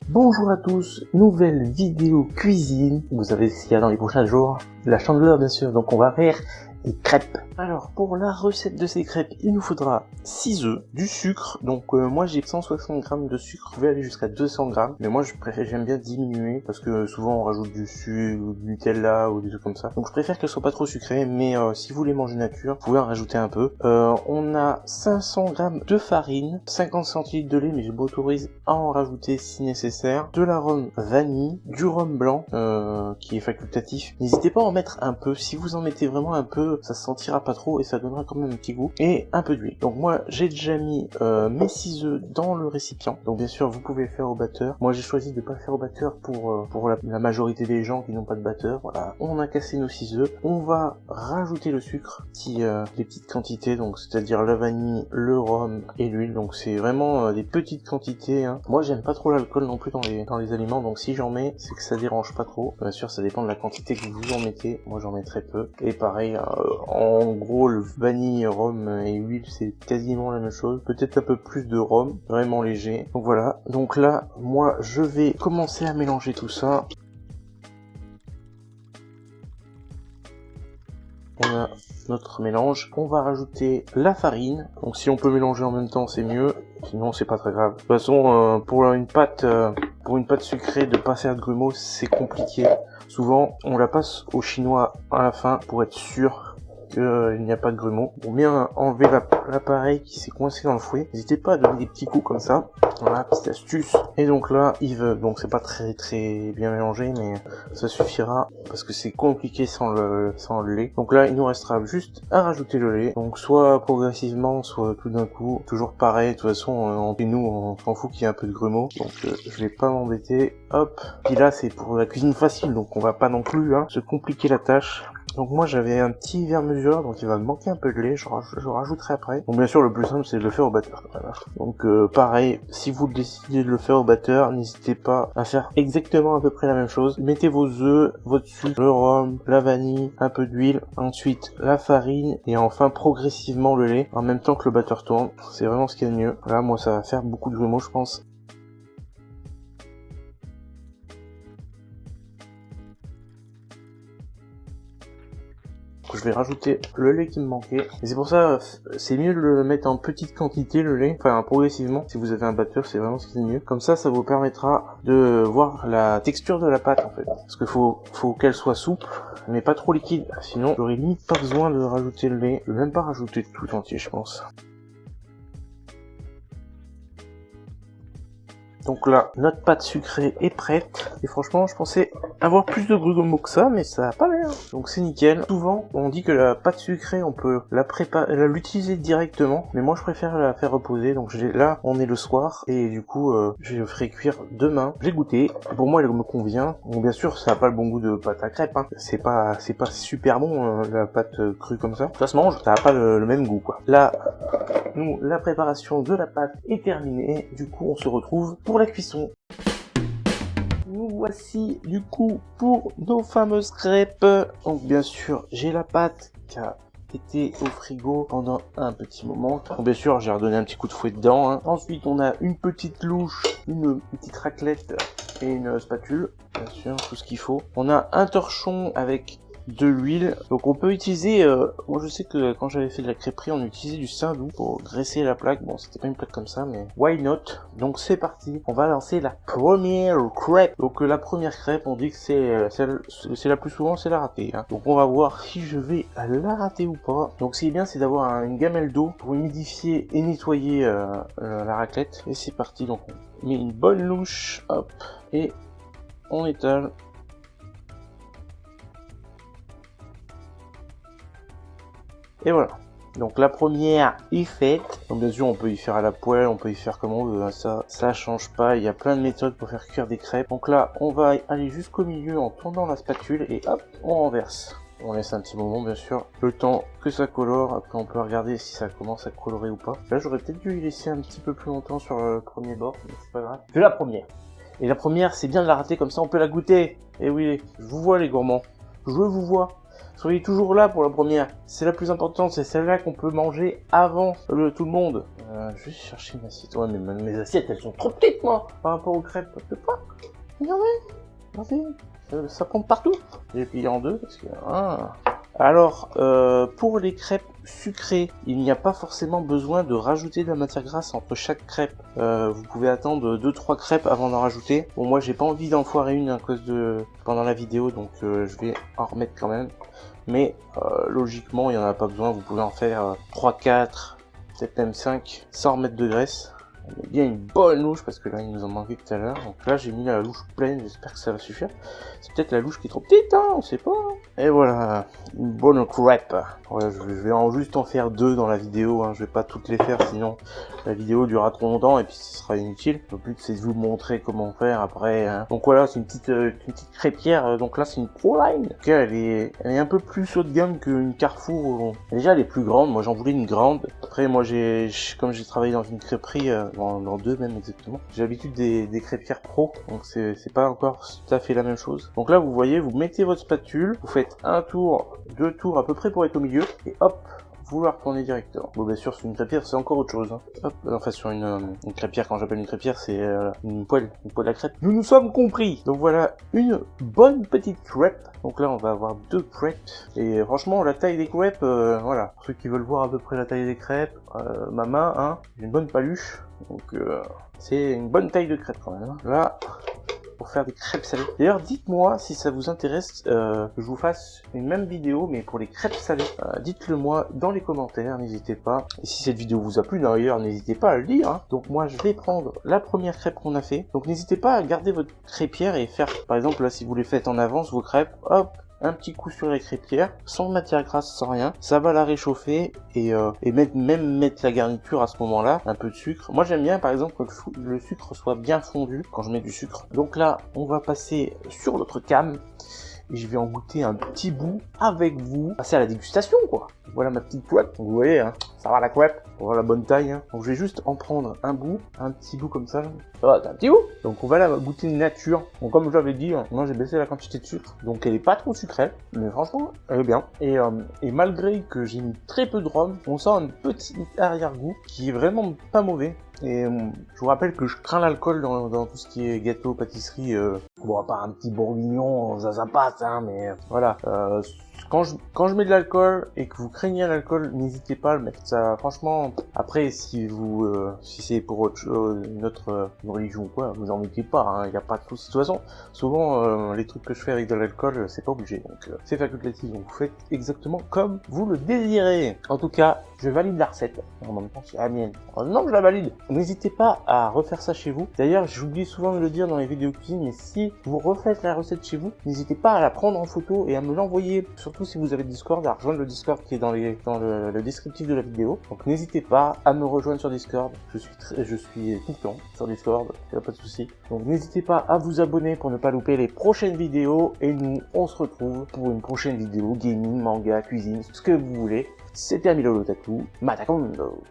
Bonjour à tous, nouvelle vidéo cuisine. Vous savez ce qu'il y a dans les prochains jours? La Chandeleur bien sûr, donc on va faire des crêpes. Alors pour la recette de ces crêpes, il nous faudra 6 œufs, du sucre. Donc moi j'ai 160 g de sucre, je vais aller jusqu'à 200 g. Mais moi j'aime bien diminuer parce que souvent on rajoute du sucre ou du Nutella ou des trucs comme ça. Donc je préfère qu'elles soient pas trop sucrées, mais si vous les mangez nature, vous pouvez en rajouter un peu. On a 500 g de farine, 50 centilitres de lait, mais je m'autorise à en rajouter si nécessaire. De la rhum vanille, du rhum blanc qui est facultatif. N'hésitez pas à en mettre un peu, si vous en mettez vraiment un peu, ça se sentira pas trop et ça donnera quand même un petit goût. Et un peu d'huile. Donc moi j'ai déjà mis mes 6 œufs dans le récipient. Donc bien sûr vous pouvez le faire au batteur. Moi j'ai choisi de pas le faire au batteur pour la majorité des gens qui n'ont pas de batteur. Voilà, on a cassé nos 6 œufs. On va rajouter le sucre, des petites quantités, donc c'est-à-dire la vanille, le rhum et l'huile. Donc c'est vraiment des petites quantités. Hein. Moi j'aime pas trop l'alcool non plus dans les aliments, donc si j'en mets, c'est que ça dérange pas trop. Bien sûr ça dépend de la quantité que vous en mettez. Moi j'en mets très peu. Et pareil, en gros le vanille, rhum et huile c'est quasiment la même chose. Peut-être un peu plus de rhum, vraiment léger. Donc voilà, donc là moi je vais commencer à mélanger tout ça. On a notre mélange, on va rajouter la farine, donc si on peut mélanger en même temps c'est mieux, sinon c'est pas très grave. De toute façon pour une pâte sucrée de pas faire de grumeaux c'est compliqué, souvent on la passe au chinois à la fin pour être sûr qu'il n'y a pas de grumeaux. Pour bien enlever l'appareil qui s'est coincé dans le fouet, n'hésitez pas à donner des petits coups comme ça. Voilà, petite astuce. Et donc là, donc c'est pas très bien mélangé, mais ça suffira parce que c'est compliqué sans le lait. Donc là, il nous restera juste à rajouter le lait. Donc soit progressivement, soit tout d'un coup. Toujours pareil, de toute façon, nous on s'en fout qu'il y ait un peu de grumeaux. Donc je vais pas m'embêter. Hop. Puis là, c'est pour la cuisine facile, donc on va pas non plus se compliquer la tâche. Donc moi j'avais un petit verre mesure, donc il va me manquer un peu de lait, je rajouterai après. Donc bien sûr le plus simple c'est de le faire au batteur. Voilà. Donc pareil, si vous décidez de le faire au batteur, n'hésitez pas à faire exactement à peu près la même chose. Mettez vos œufs, votre sucre, le rhum, la vanille, un peu d'huile, ensuite la farine et enfin progressivement le lait en même temps que le batteur tourne. C'est vraiment ce qu'il y a de mieux. Là moi ça va faire beaucoup de grumeaux je pense. Je vais rajouter le lait qui me manquait. Et c'est pour ça, c'est mieux de le mettre en petite quantité le lait, enfin progressivement. Si vous avez un batteur, c'est vraiment ce qui est mieux. Comme ça vous permettra de voir la texture de la pâte en fait. Parce qu'il faut qu'elle soit souple, mais pas trop liquide. Sinon, j'aurais limite pas besoin de rajouter le lait. Je vais même pas rajouter tout entier, je pense. Donc là, notre pâte sucrée est prête. Et franchement, je pensais avoir plus de grumeaux que ça, mais ça a pas l'air. Donc c'est nickel. Souvent, on dit que la pâte sucrée, on peut l'utiliser directement. Mais moi, je préfère la faire reposer. Donc là, on est le soir. Et du coup, je le ferai cuire demain. J'ai goûté. Pour moi, elle me convient. Bon, bien sûr, ça n'a pas le bon goût de pâte à crêpes. Hein. C'est pas super bon, la pâte crue comme ça. Ça se mange, ça n'a pas le même goût, quoi. Là, la préparation de la pâte est terminée. Du coup, on se retrouve pour la cuisson. Nous voici du coup pour nos fameuses crêpes. Donc bien sûr, j'ai la pâte qui a été au frigo pendant un petit moment. Donc bien sûr, j'ai redonné un petit coup de fouet dedans. Hein. Ensuite, on a une petite louche, une petite raclette et une spatule. Bien sûr, tout ce qu'il faut. On a un torchon avec de l'huile, donc on peut utiliser, moi je sais que quand j'avais fait de la crêperie on utilisait du saindoux pour graisser la plaque, bon c'était pas une plaque comme ça mais why not. Donc c'est parti, on va lancer la première crêpe. Donc la première crêpe on dit que c'est la plus souvent c'est la ratée, hein. Donc on va voir si je vais la rater ou pas. Donc ce qui est bien c'est d'avoir une gamelle d'eau pour humidifier et nettoyer la raclette. Et c'est parti, donc on met une bonne louche, hop, et on étale. Et voilà, donc la première est faite. Donc bien sûr on peut y faire à la poêle, on peut y faire comme on veut, hein. Ça change pas, il y a plein de méthodes pour faire cuire des crêpes. Donc là on va aller jusqu'au milieu en tournant la spatule et hop, on renverse. On laisse un petit moment bien sûr, le temps que ça colore, après on peut regarder si ça commence à colorer ou pas. Là j'aurais peut-être dû y laisser un petit peu plus longtemps sur le premier bord, mais c'est pas grave. C'est la première. Et la première c'est bien de la rater comme ça on peut la goûter. Et oui, je vous vois les gourmands, je vous vois. Soyez toujours là pour la première. C'est la plus importante, c'est celle-là qu'on peut manger avant tout le monde. Je vais chercher une assiette. Ouais, mais mes assiettes, elles sont trop petites, moi, par rapport aux crêpes. Je peux pas. Regardez. Ça prend partout. J'ai plié en deux parce que... Alors, pour les crêpes sucrées, il n'y a pas forcément besoin de rajouter de la matière grasse entre chaque crêpe. Vous pouvez attendre 2-3 crêpes avant d'en rajouter. Bon, moi, j'ai pas envie d'en foirer une à cause de pendant la vidéo, donc je vais en remettre quand même. Mais logiquement, il n'y en a pas besoin. Vous pouvez en faire 3-4, peut-être même 5, sans remettre de graisse. On met bien une bonne louche parce que là il nous en manquait tout à l'heure. Donc là j'ai mis la louche pleine, j'espère que ça va suffire. C'est peut-être la louche qui est trop petite, hein, on sait pas. Et voilà, une bonne crêpe. Ouais, je vais juste en faire 2 dans la vidéo, hein. Je vais pas toutes les faire sinon la vidéo durera trop longtemps et puis ce sera inutile. Le but c'est de vous montrer comment faire après, hein. Donc voilà, c'est une petite crêpière, donc là c'est une Proline. Donc elle est un peu plus haut de gamme qu'une Carrefour. Déjà elle est plus grande, moi j'en voulais une grande. Après moi comme j'ai travaillé dans une crêperie, dans 2 même exactement, j'ai l'habitude des crêpières pro, donc c'est pas encore tout à fait la même chose. Donc là vous voyez, vous mettez votre spatule, vous faites 1 tour, 2 tours à peu près pour être au milieu, et hop, vous la retournez directement. Bon, bien sûr, sur une crêpière, c'est encore autre chose, hein. Hop, enfin, sur une crêpière, quand j'appelle une crêpière, c'est une poêle à crêpe. Nous sommes compris. Donc voilà, une bonne petite crêpe. Donc là, on va avoir 2 crêpes. Et franchement, la taille des crêpes, voilà. Pour ceux qui veulent voir à peu près la taille des crêpes, ma main, hein, j'ai une bonne paluche. Donc, c'est une bonne taille de crêpe quand même, hein. Là, pour faire des crêpes salées. D'ailleurs, dites-moi si ça vous intéresse que je vous fasse une même vidéo, mais pour les crêpes salées. Dites-le moi dans les commentaires, n'hésitez pas. Et si cette vidéo vous a plu d'ailleurs, n'hésitez pas à le dire, hein. Donc moi, je vais prendre la première crêpe qu'on a fait. Donc n'hésitez pas à garder votre crêpière et faire, par exemple, là, si vous les faites en avance, vos crêpes, hop, un petit coup sur les crêpières, sans matière grasse, sans rien. Ça va la réchauffer et mettre la garniture à ce moment-là, un peu de sucre. Moi j'aime bien par exemple que le sucre soit bien fondu quand je mets du sucre. Donc là, on va passer sur notre cam et je vais en goûter un petit bout avec vous. Passer à la dégustation quoi. Voilà ma petite crêpe, vous voyez, hein, ça va la crêpe, voilà la bonne taille, hein. Donc je vais juste en prendre un bout, un petit bout comme ça. Ça va, t'as un petit bout. Donc on va la goûter nature. Donc comme je l'avais dit, hein, moi j'ai baissé la quantité de sucre, donc elle est pas trop sucrée, mais franchement elle est bien. Et malgré que j'ai mis très peu de rhum, on sent un petit arrière-goût qui est vraiment pas mauvais. Et je vous rappelle que je crains l'alcool dans tout ce qui est gâteau, pâtisserie. Bon, à part un petit bourguignon, ça passe, hein, mais voilà. Quand je mets de l'alcool et que vous craignez l'alcool, n'hésitez pas à le mettre. Ça, franchement, après, si c'est pour autre chose, une religion ou quoi, vous en mettez pas, hein, y a pas de souci. De toute façon, souvent, les trucs que je fais avec de l'alcool, c'est pas obligé. Donc, c'est facultatif. Donc, vous faites exactement comme vous le désirez. En tout cas, je valide la recette. En même temps, c'est la mienne. Non, je la valide. N'hésitez pas à refaire ça chez vous. D'ailleurs, j'oublie souvent de le dire dans les vidéos cuisine, mais si vous refaites la recette chez vous, n'hésitez pas à la prendre en photo et à me l'envoyer, surtout si vous avez Discord, à rejoindre le Discord qui est dans le descriptif de la vidéo. Donc n'hésitez pas à me rejoindre sur Discord. Je suis tout le temps sur Discord, y a pas de souci. Donc n'hésitez pas à vous abonner pour ne pas louper les prochaines vidéos. Et nous, on se retrouve pour une prochaine vidéo gaming, manga, cuisine, ce que vous voulez. C'était Amilo Otaku, Matakondo.